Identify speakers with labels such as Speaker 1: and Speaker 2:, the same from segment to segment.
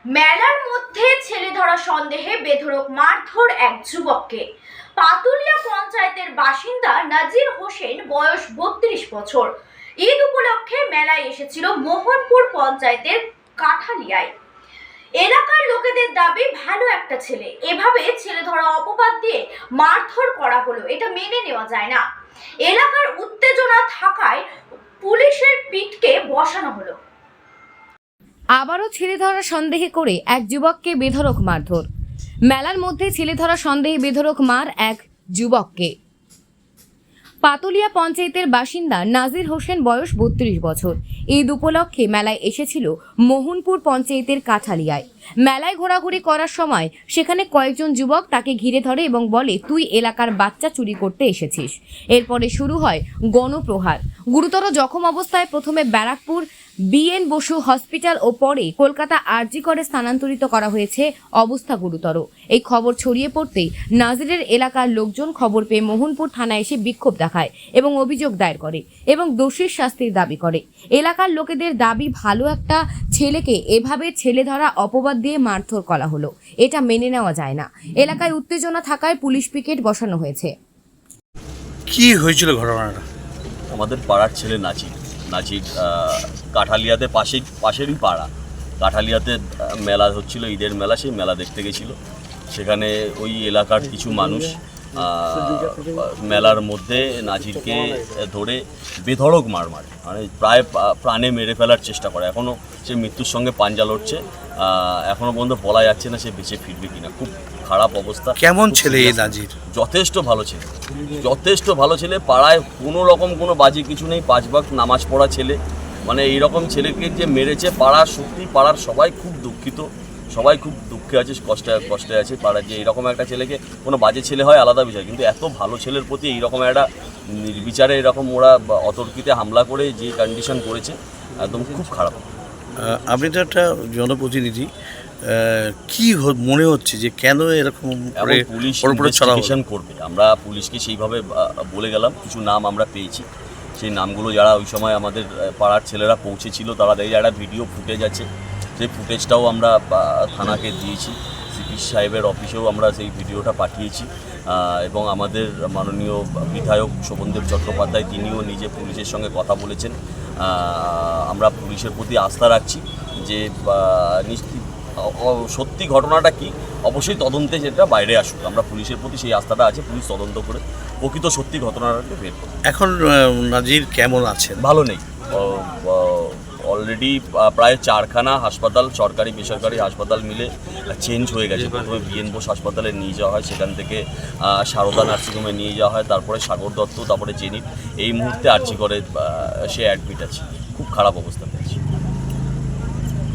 Speaker 1: মেলার মধ্যে ছেলে ধরা সন্দেহে বেধড়ক মারধর এক যুবককে। পাতুলিয়া পঞ্চায়েতের বাসিন্দা নাজির হোসেন, বয়স 32 বছর। ঈদ উপলক্ষে মেলায় এসেছিল মোহনপুর পঞ্চায়েতের কাঠালিয়ায়। এলাকার লোকেদের দাবি, ভালো একটা ছেলে, এভাবে ছেলে ধরা অপবাদ দিয়ে মারধর করা হলো, এটা মেনে নেওয়া যায় না। এলাকার উত্তেজনা থাকায় পুলিশের পিঠকে বসানো হলো।
Speaker 2: আবারও ছেলে ধরা সন্দেহে করে এক যুবককে বেধড়ক মারধর। মেলার মধ্যে ছেলে ধরা সন্দেহে বেধড়ক মার এক যুবককে। পাতুলিয়া পঞ্চায়েতের বাসিন্দা নাজির হোসেন, বয়স 32 বছর। ঈদ উপলক্ষে মেলায় এসেছিল মোহনপুর পঞ্চায়েতের কাঠালিয়ায়। মেলায় ঘোরাঘুরি করার সময় সেখানে কয়েকজন যুবক তাকে ঘিরে ধরে এবং বলে, তুই এলাকার বাচ্চা চুরি করতে এসেছিস। এরপরে শুরু হয় গণপ্রহার। গুরুতর জখম অবস্থায় প্রথমে ব্যারাকপুর বিএন বসু হসপিটাল ও পরে কলকাতা আরজি করে স্থানান্তরিত করা হয়েছে, অবস্থা গুরুতর। এই খবর ছড়িয়ে পড়তেই নাজিরের এলাকার লোকজন খবর পেয়ে মোহনপুর থানায় এসে বিক্ষোভ দেখায় এবং অভিযোগ দায়ের করে এবং দোষীর শাস্তির দাবি করে। এলাকার লোকেদের দাবি, ভালো একটা ছেলেকে এভাবে ছেলে ধরা অপবাদ দিয়ে মারধর করা হলো, এটা মেনে নেওয়া যায় না। এলাকায় উত্তেজনা থাকায় পুলিশ পিকেট বসানো হয়েছে।
Speaker 3: কি হয়েছিল ঘটনাটা?
Speaker 4: আমাদের পাড়ার ছেলে নাচির কাঠালিয়াতে পাশেরই পাড়া। কাঠালিয়াতে মেলা হচ্ছিল, ঈদের মেলা, সেই মেলা দেখতে গেছিলো। সেখানে ওই এলাকার কিছু মানুষ মেলার মধ্যে নাজিরকে ধরে বেধড়ক মারে, মানে প্রায় প্রাণে মেরে ফেলার চেষ্টা করে। এখনও সে মৃত্যুর সঙ্গে পাঞ্জা লড়ছে। এখনও পর্যন্ত বলা যাচ্ছে না সে বেঁচে ফিরবে কিনা। খুব খারাপ অবস্থা।
Speaker 3: কেমন ছেলে এই নাজির?
Speaker 4: যথেষ্ট ভালো ছেলে। পাড়ায় কোনো রকম কোনো বাজে কিছু নেই। 5 ওয়াক্ত নামাজ পড়া ছেলে। মানে এইরকম ছেলেকে যে মেরেছে, পাড়ার সবাই খুব দুঃখিত, সবাই খুব দুঃখে আছে, কষ্টে আছে পাড়ার। যে এইরকম একটা ছেলেকে, কোনো বাজে ছেলে হয় আলাদা বিষয়, কিন্তু এত ভালো ছেলের প্রতি এইরকম একটা নির্বিচারে এরকম ওরা অতর্কিতে হামলা করে যে কন্ডিশন করেছে, একদম খুব খারাপ।
Speaker 3: আপনি তো একটা জনপ্রতিনিধি, কি মনে হচ্ছে যে কেন এরকম
Speaker 4: পুলিশ ইনভেস্টিগেশন করবে? আমরা পুলিশকে সেইভাবে বলে গেলাম। কিছু নাম আমরা পেয়েছি, সেই নামগুলো যারা ওই সময় আমাদের পাড়ার ছেলেরা পৌঁছেছিল, তারা দেখে একটা ভিডিও ফুটেজ আছে, সেই ফুটেজটাও আমরা থানাকে দিয়েছি। সিপি সাহেবের অফিসেও আমরা সেই ভিডিওটা পাঠিয়েছি এবং আমাদের মাননীয় বিধায়ক শোভনদেব চট্টোপাধ্যায়, তিনিও নিজে পুলিশের সঙ্গে কথা বলেছেন। আমরা পুলিশের প্রতি আস্থা রাখছি যে সত্যি ঘটনাটা কি, অবশ্যই তদন্তে যেটা বাইরে আসুক। আমরা পুলিশের প্রতি সেই আস্থাটা আছে, পুলিশ তদন্ত করে প্রকৃত সত্যি ঘটনাটাকে বের করবে।
Speaker 3: এখন নাজির কেমন আছেন?
Speaker 4: ভালো নেই। অলরেডি প্রায় 4খানা হাসপাতাল, সরকারি বেসরকারি হাসপাতাল মিলে চেঞ্জ হয়ে গেছে। প্রথমে বিএন বোস হাসপাতালে নিয়ে যাওয়া হয়, সেখান থেকে সারদা নার্সিংহোমে নিয়ে যাওয়া হয়, তারপরে সাগর দত্ত, তারপরে জেনিট। এই মুহূর্তে আরজি করে সে অ্যাডমিট আছে, খুব খারাপ অবস্থাতে আছে।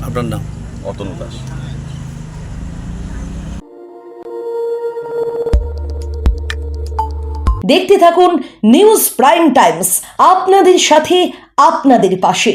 Speaker 3: আপনার নাম?
Speaker 4: অতনু দাস।
Speaker 5: দেখতে থাকুন নিউজ প্রাইম টাইমস, আপনাদের সাথে, আপনাদের পাশে।